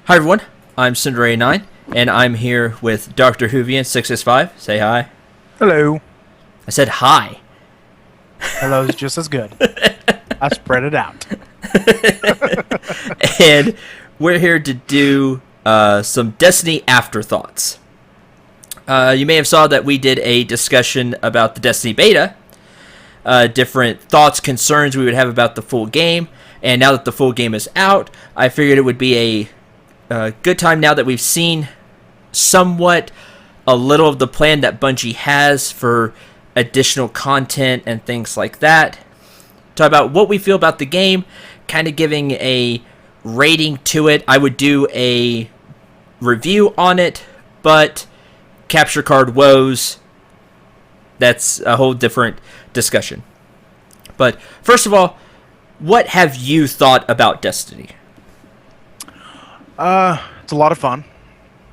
Hi everyone, I'm Cendril89, and I'm here with Doctorwhovian665. Say hi. Hello. I said hi. Hello's just as good. I spread it out. And we're here to do some Destiny Afterthoughts. You may have saw that we did a discussion about the Destiny beta, different thoughts, concerns we would have about the full game, and now that the full game is out, I figured it would be a good time now that we've seen somewhat a little of the plan that Bungie has for additional content and things like that. Talk about what we feel about the game, kind of giving a rating to it. I would do a review on it, but capture card woes, that's a whole different discussion. But first of all, what have you thought about Destiny? It's a lot of fun.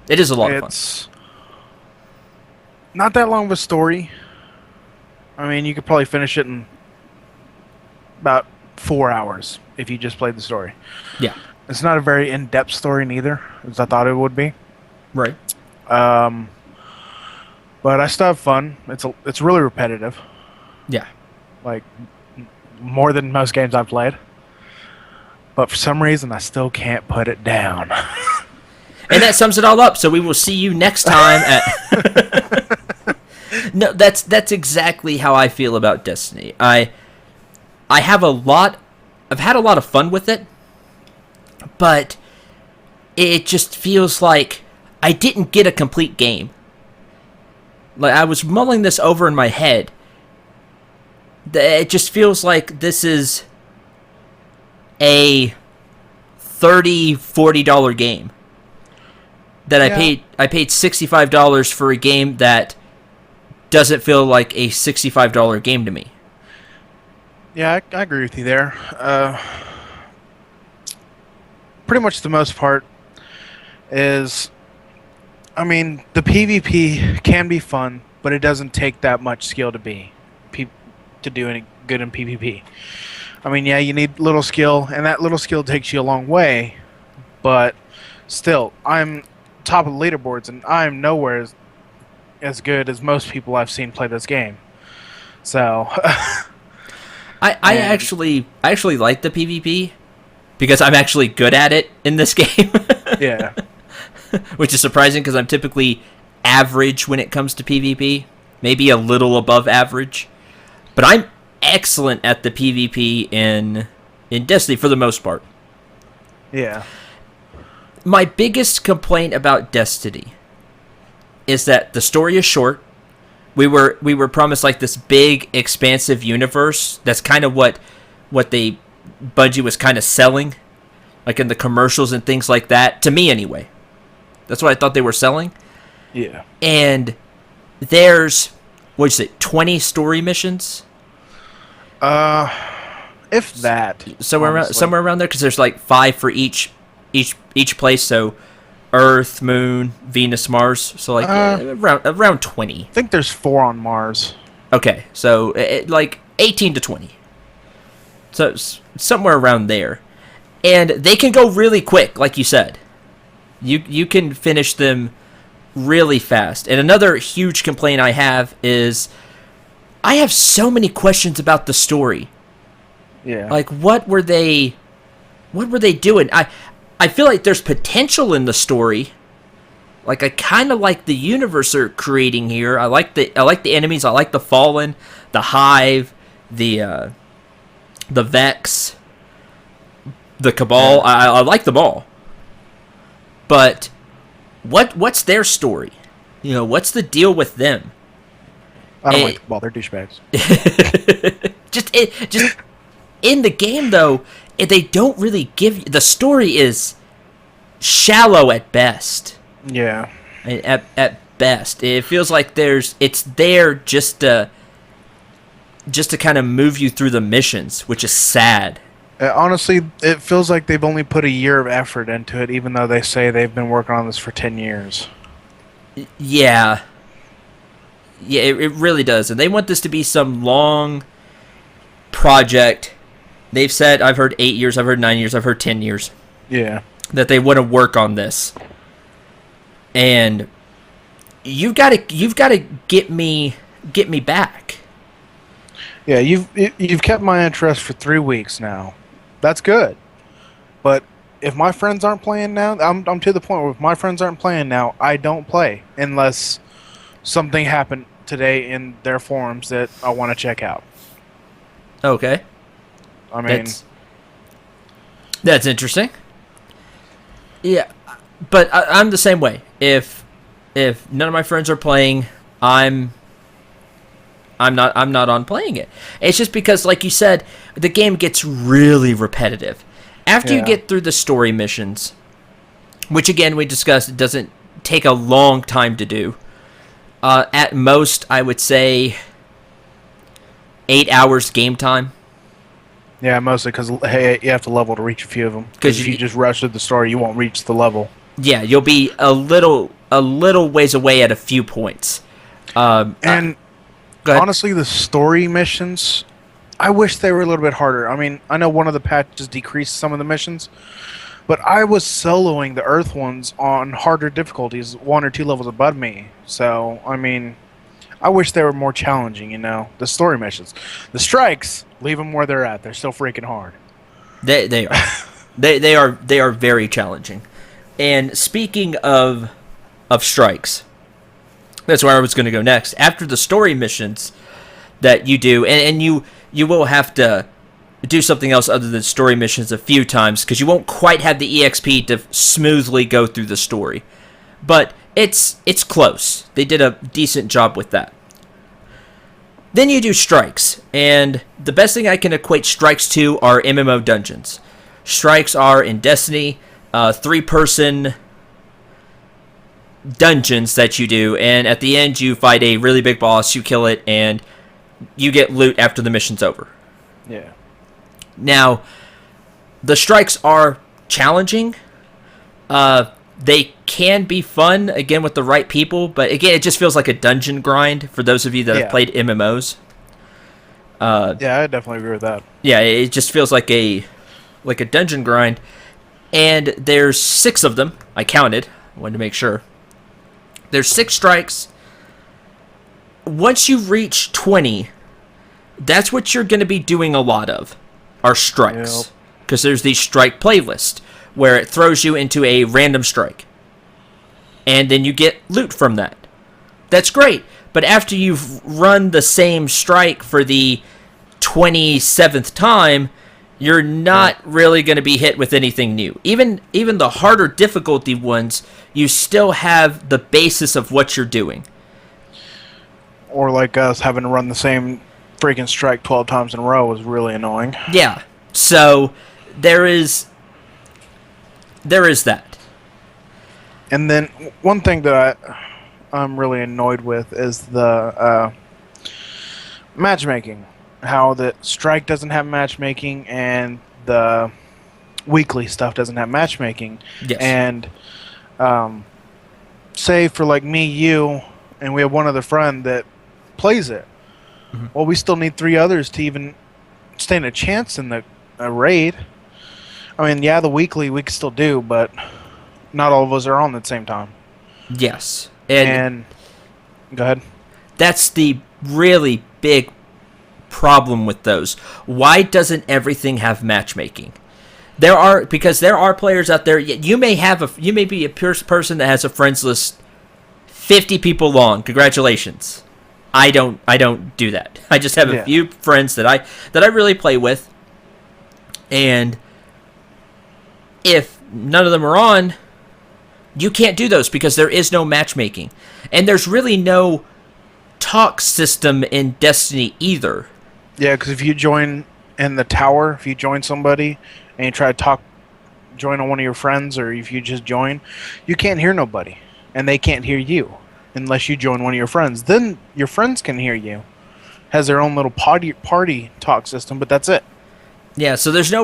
It is a lot of fun. It's not that long of a story. I mean, you could probably finish it in about 4 hours if you just played the story. Yeah. It's not a very in-depth story neither, as I thought it would be. Right. But I still have fun. It's really repetitive. Yeah. Like, more than most games I've played. But for some reason, I still can't put it down. And that sums it all up. So we will see you next time at... No, that's exactly how I feel about Destiny. I've had a lot of fun with it, but it just feels like I didn't get a complete game. Like, I was mulling this over in my head. It just feels like this is a $30-$40 game that I paid $65 for a game that doesn't feel like a $65 game to me. Yeah, I agree with you there. Pretty much the most part is, I mean, the PvP can be fun, but it doesn't take that much skill to do any good in PvP. I mean, yeah, you need little skill, and that little skill takes you a long way, but still, I'm top of the leaderboards, and I'm nowhere as good as most people I've seen play this game. So... I actually like the PvP because I'm actually good at it in this game. Yeah. Which is surprising because I'm typically average when it comes to PvP. Maybe a little above average. But I'm excellent at the PvP in Destiny for the most part. Yeah. My biggest complaint about Destiny is that the story is short. We were promised like this big, expansive universe. That's kind of what Bungie was kind of selling, like in the commercials and things like that. To me, anyway, that's what I thought they were selling. Yeah. And there's 20 story missions. If that. Somewhere around there, because there's like 5 for each place. So Earth, Moon, Venus, Mars. So like around 20. I think there's 4 on Mars. Okay, so like 18 to 20. So somewhere around there. And they can go really quick, like you said. You can finish them really fast. And another huge complaint I have is I have so many questions about the story. Yeah. Like, what were they doing? I feel like there's potential in the story. Like, I kind of like the universe they're creating here. I like the enemies. I like the Fallen, the Hive, the Vex, the Cabal. Yeah. I like them all. But what's their story? You know, what's the deal with them? I don't like the Cabal. They're douchebags. just in the game though. They don't really give you... The story is shallow at best. Yeah. At best. It feels like it's there just to kind of move you through the missions, which is sad. Honestly, it feels like they've only put a year of effort into it, even though they say they've been working on this for 10 years. Yeah. Yeah, it really does. And they want this to be some long project. They've said, I've heard 8 years, I've heard 9 years, I've heard 10 years. Yeah. that they want to work on this, and you've got to get me back. Yeah, you've kept my interest for 3 weeks now. That's good. But if my friends aren't playing now, I'm to the point where if my friends aren't playing now, I don't play unless something happened today in their forums that I want to check out. Okay. I mean, that's interesting. Yeah, but I'm the same way. If none of my friends are playing, I'm not on playing it. It's just because, like you said, the game gets really repetitive. After you get through the story missions, which again we discussed, it doesn't take a long time to do. At most, I would say 8 hours game time. Yeah, mostly because hey, you have to level to reach a few of them. Because if you just rush through the story, you won't reach the level. Yeah, you'll be a little ways away at a few points. And honestly, the story missions, I wish they were a little bit harder. I mean, I know one of the patches decreased some of the missions, but I was soloing the Earth ones on harder difficulties, 1 or 2 levels above me. So, I mean, I wish they were more challenging, the story missions. The strikes, leave them where they're at. They're still freaking hard. They are. they are very challenging. And speaking of strikes, that's where I was going to go next. After the story missions that you do, and you will have to do something else other than story missions a few times, because you won't quite have the EXP to smoothly go through the story. But it's close. They did a decent job with that. Then you do strikes, and the best thing I can equate strikes to are MMO dungeons. Strikes are, in Destiny, 3-person dungeons that you do, and at the end you fight a really big boss, you kill it, and you get loot after the mission's over. Yeah. Now, the strikes are challenging. They can be fun, again, with the right people, but again, it just feels like a dungeon grind for those of you that have played MMOs. Yeah, I definitely agree with that. Yeah, it just feels like a dungeon grind, and there's 6 of them. I counted. I wanted to make sure. There's 6 strikes. Once you reach 20, that's what you're going to be doing a lot of, are strikes. Because there's the strike playlist, where it throws you into a random strike. And then you get loot from that. That's great. But after you've run the same strike for the 27th time, you're not really going to be hit with anything new. Even the harder difficulty ones, you still have the basis of what you're doing. Or like us having to run the same freaking strike 12 times in a row was really annoying. Yeah. So there is that. And then one thing that I'm really annoyed with is the matchmaking. How the strike doesn't have matchmaking and the weekly stuff doesn't have matchmaking. Yes. And say for like me, you, and we have one other friend that plays it. Mm-hmm. Well, we still need 3 others to even stand a chance in the raid. I mean, yeah, the weekly we can still do, but not all of us are on at the same time. Yes. And go ahead. That's the really big problem with those. Why doesn't everything have matchmaking? Because there are players out there. You may be a person that has a friends list 50 people long. Congratulations. I don't do that. I just have a few friends that I really play with, and if none of them are on, you can't do those because there is no matchmaking, and there's really no talk system in Destiny either. Yeah, because if you join in the tower, if you join somebody and you try to join on one of your friends, or if you just join, you can't hear nobody, and they can't hear you unless you join one of your friends. Then your friends can hear you. Has their own little party talk system, but that's it. Yeah, so there's no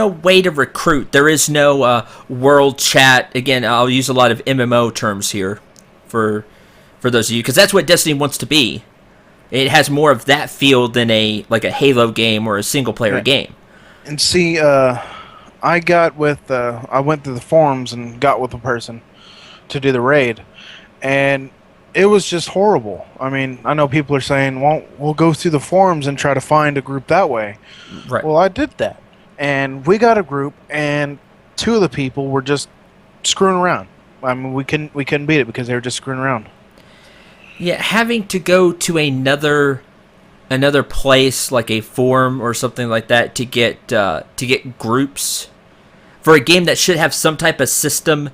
way to recruit. There is no world chat. Again, I'll use a lot of MMO terms here for those of you, because that's what Destiny wants to be. It has more of that feel than a Halo game or a single player game. And see, I went through the forums and got with a person to do the raid, and it was just horrible. I mean, I know people are saying, "Well, we'll go through the forums and try to find a group that way." Right. Well, I did that, and we got a group, and two of the people were just screwing around. I mean, we couldn't beat it because they were just screwing around. Yeah, having to go to another place like a forum or something like that to get groups for a game that should have some type of system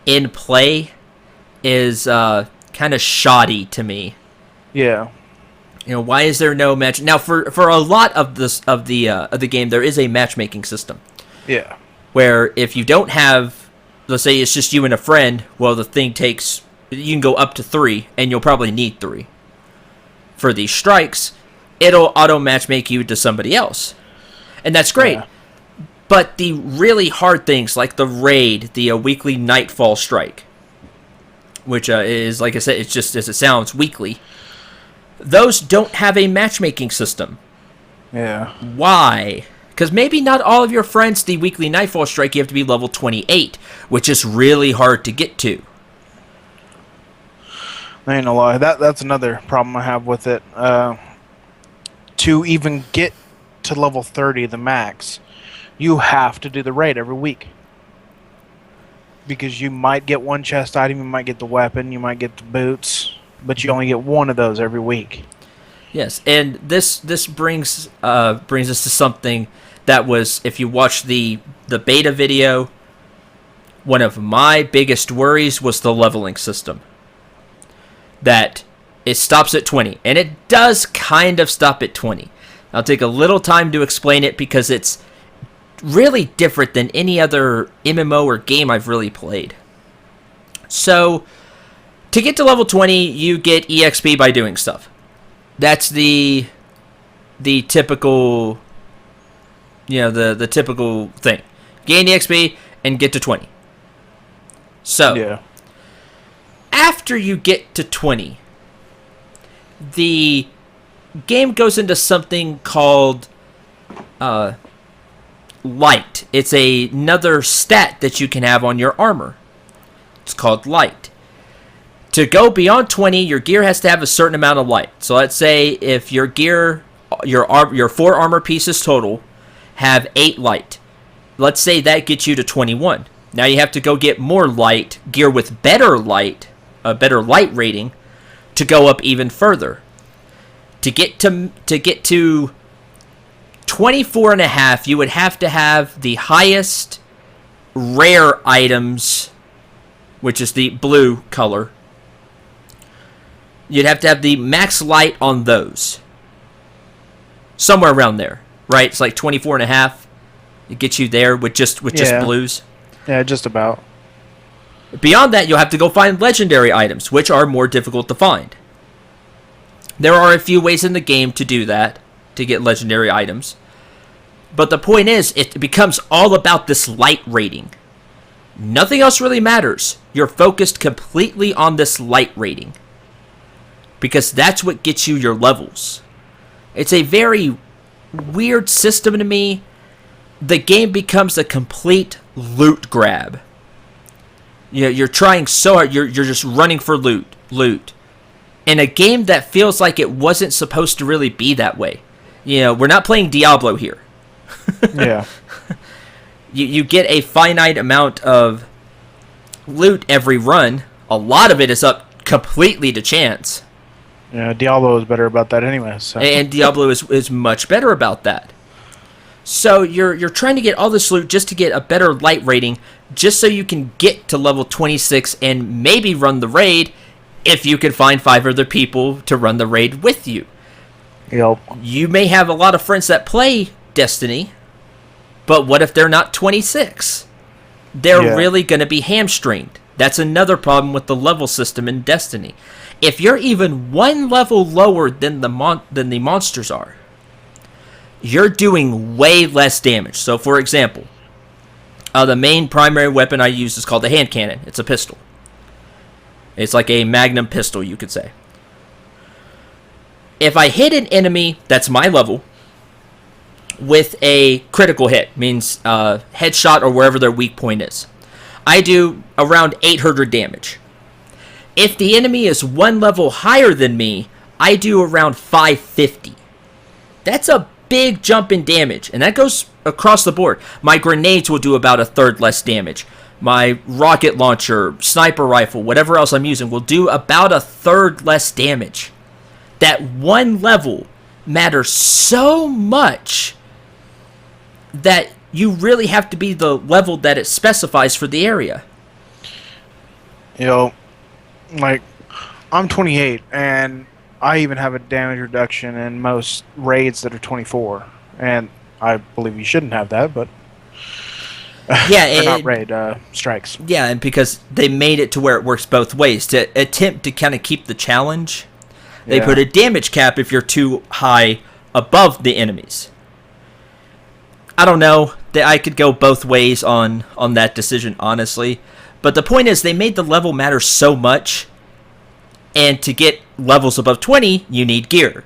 in play is kind of shoddy to me. Yeah. You know, why is there no match? Now, for a lot of the game, there is a matchmaking system. Yeah. Where if you don't have, let's say it's just you and a friend, well, the thing takes, you can go up to 3, and you'll probably need 3. For these strikes, it'll auto matchmake you to somebody else, and that's great. Yeah. But the really hard things like the raid, the weekly nightfall strike, which is, like I said, it's just as it sounds, weekly. Those don't have a matchmaking system. Yeah. Why? Because maybe not all of your friends, the weekly nightfall strike, you have to be level 28, which is really hard to get to. I ain't gonna lie. That's another problem I have with it. To even get to level 30, the max, you have to do the raid every week. Because you might get one chest item, you might get the weapon, you might get the boots, but you only get one of those every week. Yes, and this brings us to something that was, if you watch the beta video, one of my biggest worries was the leveling system. That it stops at 20, and it does kind of stop at 20. I'll take a little time to explain it because it's really different than any other MMO or game I've really played. So, to get to level 20, you get EXP by doing stuff. That's the typical, the typical thing. Gain EXP and get to 20. So, Yeah. after you get to 20, the game goes into something called light. It's another stat that you can have on your armor. It's called light. To go beyond 20, your gear has to have a certain amount of light. So let's say if your gear, your 4 armor pieces total have 8 light. Let's say that gets you to 21. Now you have to go get more light, gear with better light, a better light rating, to go up even further. To get to 24 and a half, you would have to have the highest rare items, which is the blue color. You'd have to have the max light on those. Somewhere around there, right? It's like 24 and a half. It gets you there with just blues. Yeah, just about. Beyond that, you'll have to go find legendary items, which are more difficult to find. There are a few ways in the game to do that, to get legendary items. But the point is, it becomes all about this light rating. Nothing else really matters. You're focused completely on this light rating. Because that's what gets you your levels. It's a very weird system to me. The game becomes a complete loot grab. You're trying so hard. You're just running for loot. In a game that feels like it wasn't supposed to really be that way. We're not playing Diablo here. Yeah. You get a finite amount of loot every run. A lot of it is up completely to chance. Yeah, Diablo is better about that anyway. So. And Diablo is much better about that. So you're trying to get all this loot just to get a better light rating, just so you can get to level 26 and maybe run the raid if you can find 5 other people to run the raid with you. Yep. You may have a lot of friends that play Destiny, but what if they're not 26? They're really going to be hamstringed. That's another problem with the level system in Destiny. If you're even one level lower than the monsters are, you're doing way less damage. So, for example, the main primary weapon I use is called the hand cannon. It's a pistol. It's like a magnum pistol, you could say. If I hit an enemy that's my level, with a critical hit, means headshot or wherever their weak point is. I do around 800 damage. If the enemy is one level higher than me, I do around 550. That's a big jump in damage, and that goes across the board. My grenades will do about a third less damage. My rocket launcher, sniper rifle, whatever else I'm using will do about a third less damage. That one level matters so much that you really have to be the level that it specifies for the area. You know, like, I'm 28, and I even have a damage reduction in most raids that are 24. And I believe you shouldn't have that, but... Yeah, not raid, strikes. Yeah, and because they made it to where it works both ways. To attempt to kind of keep the challenge, they put a damage cap if you're too high above the enemies. I don't know. I could go both ways on that decision, honestly. But the point is, they made the level matter so much, and to get levels above 20, you need gear.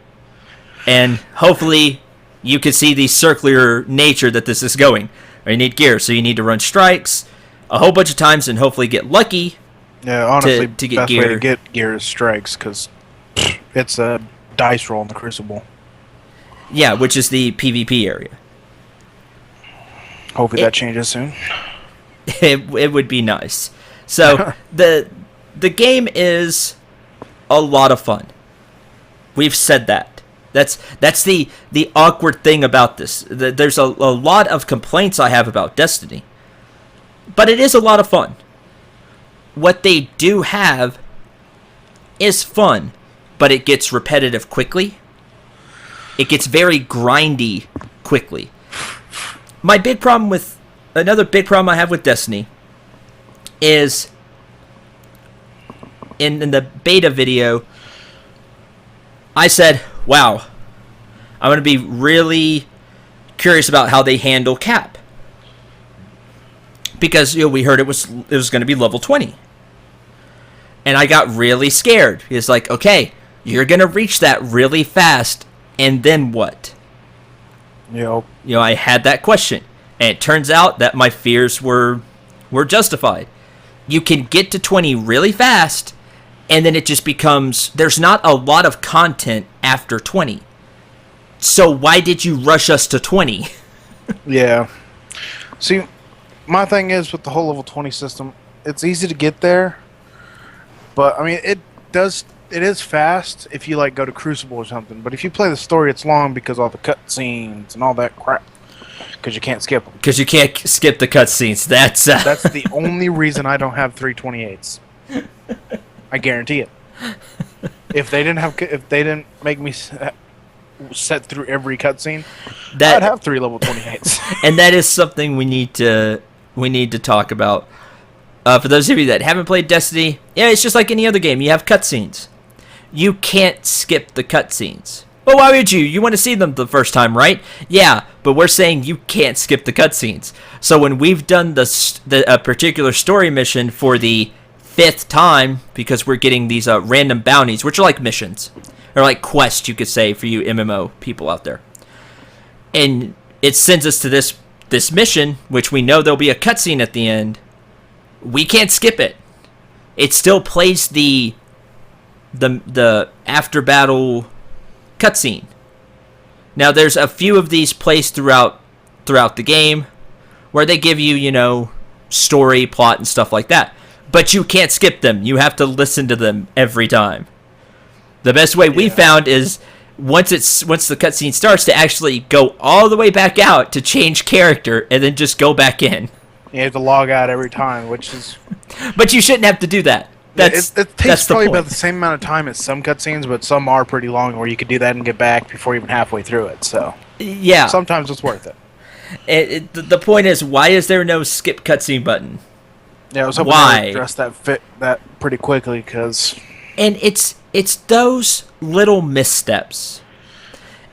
And hopefully, you can see the circular nature that this is going. Or you need gear, so you need to run strikes a whole bunch of times and hopefully get lucky. Yeah, honestly, to get best gear. way to get gear is strikes, because it's a dice roll in the Crucible. Yeah, which is the PvP area. Hopefully that changes soon. It would be nice. So the game is a lot of fun. We've said that. That's the awkward thing about this. There's a lot of complaints I have about Destiny, but it is a lot of fun. What they do have is fun, but it gets repetitive quickly. It gets very grindy quickly. Another big problem I have with Destiny is in the beta video, I said, wow, I'm going to be really curious about how they handle cap. Because we heard it was going to be level 20. And I got really scared. It's like, okay, you're going to reach that really fast, and then what? Yep. I had that question. And it turns out that my fears were justified. You can get to 20 really fast, and then it just becomes, there's not a lot of content after 20. So why did you rush us to 20? Yeah. See, my thing is with the whole level 20 system, it's easy to get there, but I mean it is fast if you like go to Crucible or something, but if you play the story it's long because all the cutscenes and all that crap, because you can't skip them. Because you can't skip the cutscenes. That's the only reason I don't have 328s. I guarantee it. If they didn't make me set through every cutscene, I'd have 3 level 28s. And that is something we need to talk about. For those of you that haven't played Destiny, yeah, it's just like any other game. You have cutscenes. You can't skip the cutscenes. Well, why would you? You want to see them the first time, right? Yeah, but we're saying you can't skip the cutscenes. So when we've done a particular story mission for the 5th time, because we're getting these random bounties, which are like missions, or like quests, you could say, for you MMO people out there. And it sends us to this mission, which we know there'll be a cutscene at the end. We can't skip it. It still plays the after battle cutscene. Now there's a few of these placed throughout the game where they give you, story, plot, and stuff like that. But you can't skip them. You have to listen to them every time. The best way we found is once the cutscene starts to actually go all the way back out to change character and then just go back in. You have to log out every time, which is... But you shouldn't have to do that. It takes probably about the same amount of time as some cutscenes, but some are pretty long where you could do that and get back before even halfway through it. So yeah, sometimes it's worth it. The point is, why is there no skip cutscene button? Yeah, I was hoping to address that pretty quickly, because... And it's those little missteps.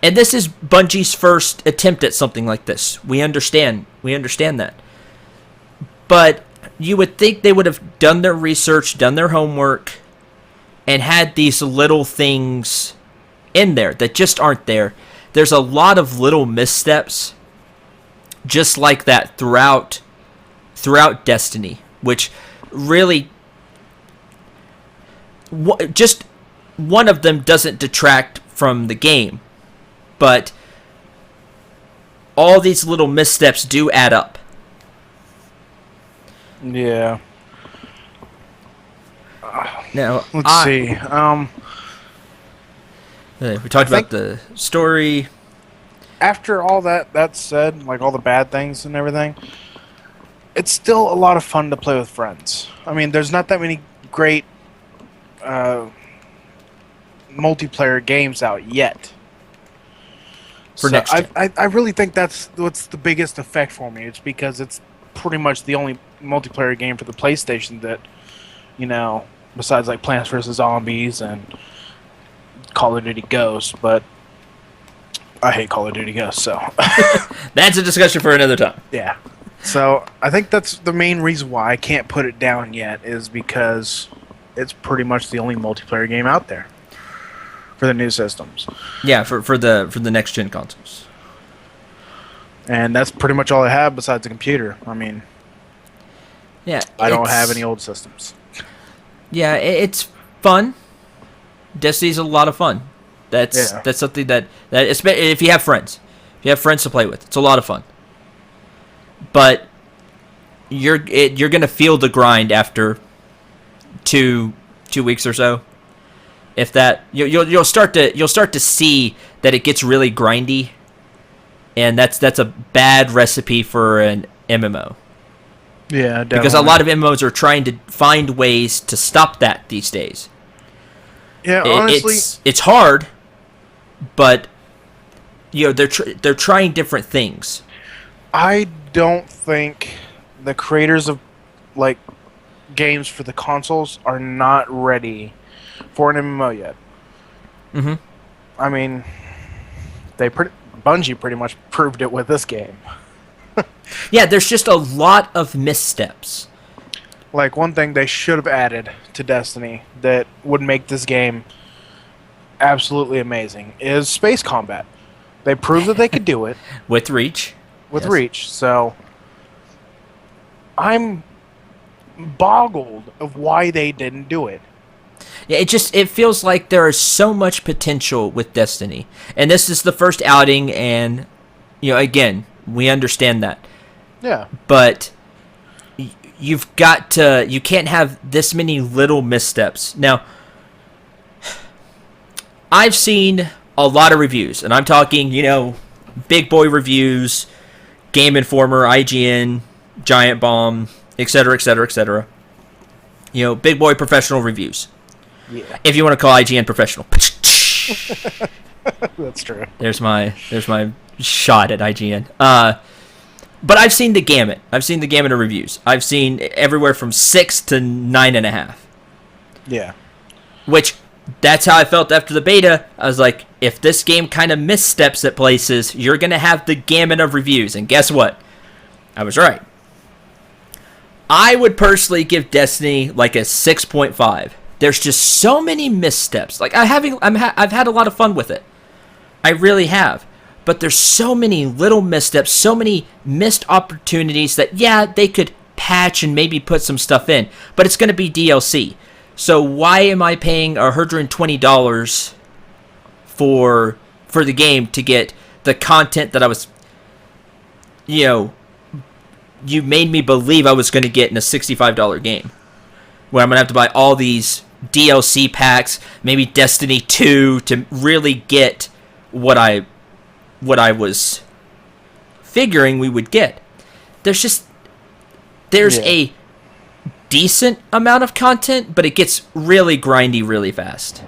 And this is Bungie's first attempt at something like this. We understand that. But you would think they would have done their research, done their homework, and had these little things in there that just aren't there. there's a lot of little missteps just like that throughout Destiny, which really just one of them doesn't detract from the game, but all these little missteps do add up. Yeah. Now, Let's see. We talked about the story. After all that said, like all the bad things and everything, it's still a lot of fun to play with friends. I mean, there's not that many great multiplayer games out yet. For next gen. I really think that's what's the biggest effect for me. It's because it's pretty much the only multiplayer game for the PlayStation that, besides like Plants vs. Zombies and Call of Duty Ghosts, but I hate Call of Duty Ghosts, so... That's a discussion for another time. Yeah. So, I think that's the main reason why I can't put it down yet, is because it's pretty much the only multiplayer game out there for the new systems. Yeah, for the next-gen consoles. And that's pretty much all I have besides the computer. I mean... Yeah, I don't have any old systems. Yeah, it's fun. Destiny's a lot of fun. That's something that if you have friends to play with, it's a lot of fun. But you're gonna feel the grind after two weeks or so. If that you'll start to see that it gets really grindy, and that's a bad recipe for an MMO. Yeah, definitely. Because a lot of MMOs are trying to find ways to stop that these days. Yeah, honestly, it's hard, but they're trying different things. I don't think the creators of like games for the consoles are not ready for an MMO yet. Mm-hmm. I mean, Bungie pretty much proved it with this game. Yeah, there's just a lot of missteps. Like, one thing they should have added to Destiny that would make this game absolutely amazing is space combat. They proved that they could do it. With Reach. With Reach, so... I'm boggled of why they didn't do it. Yeah, it feels like there is so much potential with Destiny. And this is the first outing, and, again, we understand that. Yeah. But... you can't have this many little missteps. Now, I've seen a lot of reviews, and I'm talking, big boy reviews, Game Informer, IGN, Giant Bomb, etc., etc., etc. Big boy professional reviews. Yeah. If you want to call IGN professional. That's true. There's my shot at IGN. But I've seen the gamut. I've seen the gamut of reviews. I've seen everywhere from 6 to 9.5. Yeah. Which, that's how I felt after the beta. I was like, if this game kind of missteps at places, you're going to have the gamut of reviews. And guess what? I was right. I would personally give Destiny like a 6.5. There's just so many missteps. Like, I've had a lot of fun with it. I really have. But there's so many little missteps, so many missed opportunities that, they could patch and maybe put some stuff in. But it's going to be DLC. So why am I paying $120 for the game to get the content that I was, you made me believe I was going to get in a $65 game? Where I'm going to have to buy all these DLC packs, maybe Destiny 2, to really get what I was figuring we would get. There's a decent amount of content, but it gets really grindy really fast.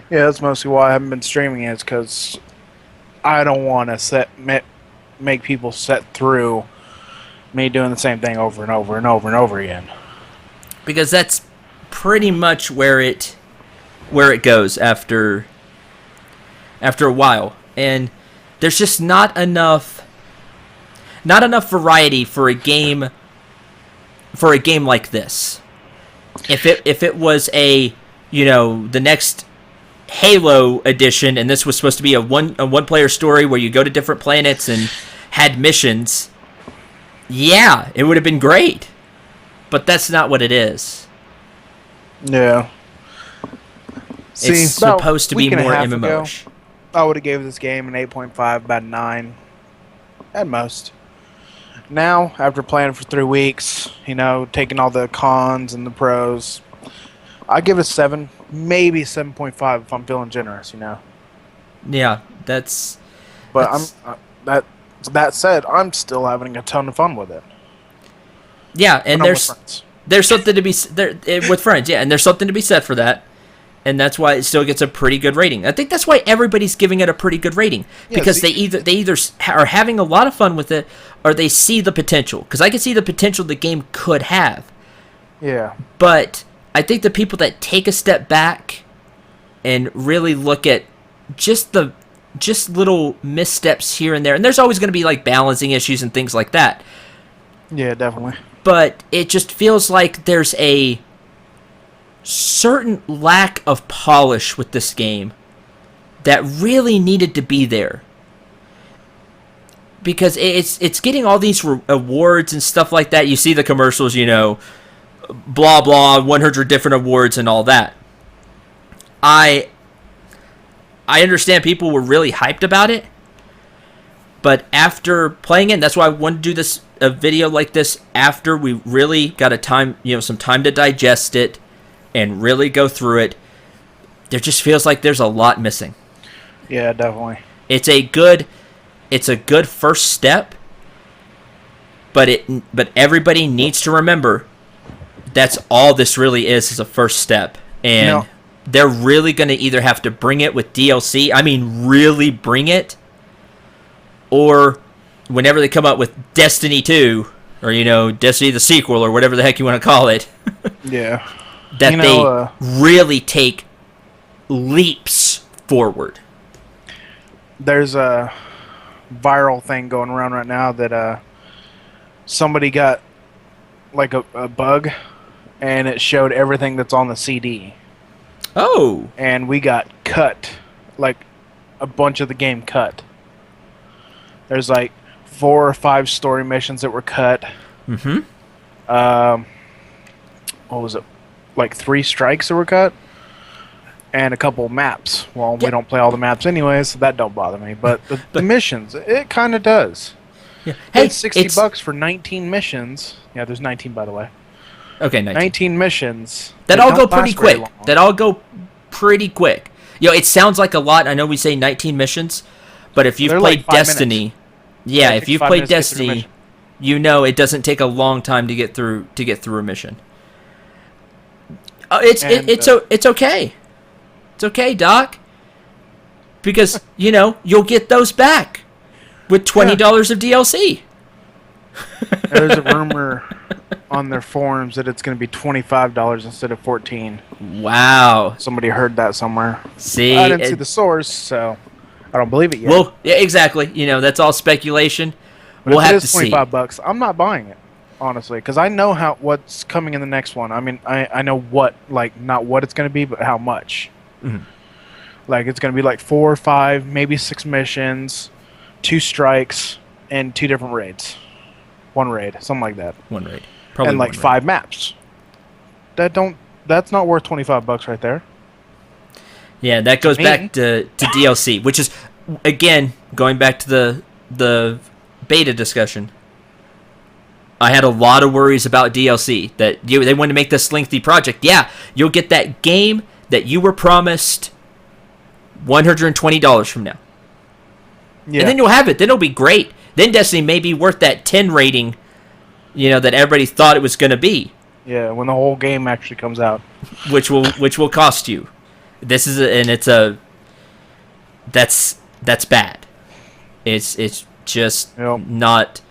Yeah, that's mostly why I haven't been streaming it, because I don't want to make people sit through me doing the same thing over and over and over and over again. Because that's pretty much where it goes after a while. And there's just not enough variety for a game like this. If it was the next Halo edition, and this was supposed to be a one player story where you go to different planets and had missions, yeah, it would have been great. But that's not what it is. Yeah. It's supposed to be more MMO. I would have gave this game an 8.5, about 9 at most. Now, after playing for 3 weeks, taking all the cons and the pros, I give it a 7, maybe 7.5 if I'm feeling generous. Yeah, that's. But that said, I'm still having a ton of fun with it. Yeah, and there's something to be with friends. Yeah, and there's something to be said for that. And that's why it still gets a pretty good rating. I think that's why everybody's giving it a pretty good rating, because they either are having a lot of fun with it, or they see the potential. Because I can see the potential the game could have. Yeah. But I think the people that take a step back and really look at just little missteps here and there, and there's always going to be like balancing issues and things like that. Yeah, definitely. But it just feels like there's a certain lack of polish with this game that really needed to be there, because it's getting all these awards and stuff like that. You see the commercials, blah blah, 100 different awards and all that. I understand people were really hyped about it, but after playing it, and that's why I wanted to do a video like this after we really got some time to digest it and really go through it. There just feels like there's a lot missing. Yeah, definitely. It's a good first step, but everybody needs to remember that's all this really is a first step. And they're really going to either have to bring it with DLC, I mean really bring it, or whenever they come up with Destiny 2, or Destiny the sequel, or whatever the heck you want to call it. Yeah. That they really take leaps forward. There's a viral thing going around right now that somebody got like a bug, and it showed everything that's on the CD. Oh. And we got cut, like a bunch of the game cut. There's like 4 or 5 story missions that were cut. Mm-hmm. What was it? Like 3 strikes that were cut, and a couple maps. Well, we don't play all the maps anyways, so that don't bother me. But the missions, it kind of does. Yeah. Hey, it's $60 for 19 missions. Yeah, there's 19 by the way. Okay, 19 missions. That all go pretty quick. That all go pretty quick. It sounds like a lot. I know we say 19 missions, but if you've played Destiny, if you've played Destiny, it doesn't take a long time to get through a mission. It's okay. It's okay, Doc. Because, you'll get those back with $20 of DLC. There's a rumor on their forums that it's going to be $25 instead of $14. Wow. Somebody heard that somewhere. See? I didn't see the source, so I don't believe it yet. Well, yeah, exactly. That's all speculation. But we'll have to see. $25, I'm not buying it. Honestly, because I know what's coming in the next one. I mean, I know what, not what it's going to be, but how much. Mm-hmm. Like, it's going to be like 4 or 5, maybe 6 missions, 2 strikes, and 2 different raids. 1 raid, something like that. 1 raid. Probably and like 5 maps. That's not worth $25 right there. Yeah, that goes back to DLC, which is, again, going back to the beta discussion. I had a lot of worries about DLC, that they wanted to make this lengthy project. Yeah, you'll get that game that you were promised $120 from now. Yeah. And then you'll have it. Then it'll be great. Then Destiny may be worth that 10 rating, that everybody thought it was going to be. Yeah, when the whole game actually comes out. Which will cost you. That's bad. It's just not...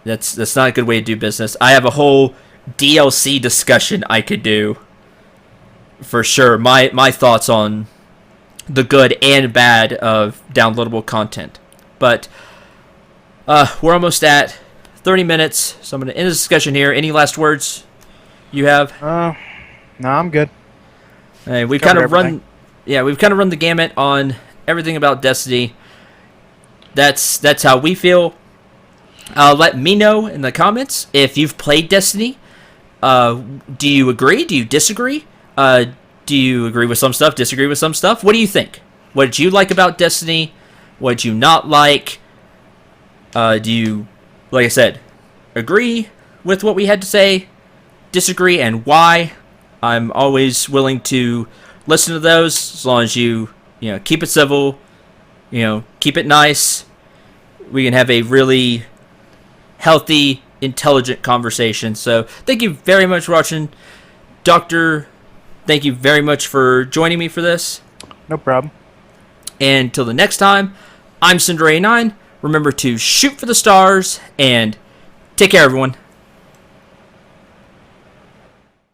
That's not a good way to do business. I have a whole DLC discussion I could do, for sure. My thoughts on the good and bad of downloadable content. But we're almost at 30 minutes, so I'm going to end the discussion here. Any last words you have? No, I'm good. Hey, we've kind of run yeah, we've kind of run the gamut on everything about Destiny. That's how we feel. Let me know in the comments if you've played Destiny. Do you agree? Do you disagree? Do you agree with some stuff, disagree with some stuff? What do you think? What did you like about Destiny? What did you not like? Do you, like I said, agree with what we had to say? Disagree, and why? I'm always willing to listen to those as long as you keep it civil, keep it nice. We can have a really healthy, intelligent conversation. So thank you very much for watching. Doctor, thank you very much for joining me for this. No problem. And until the next time, I'm Cendril89. Remember to shoot for the stars and take care, everyone.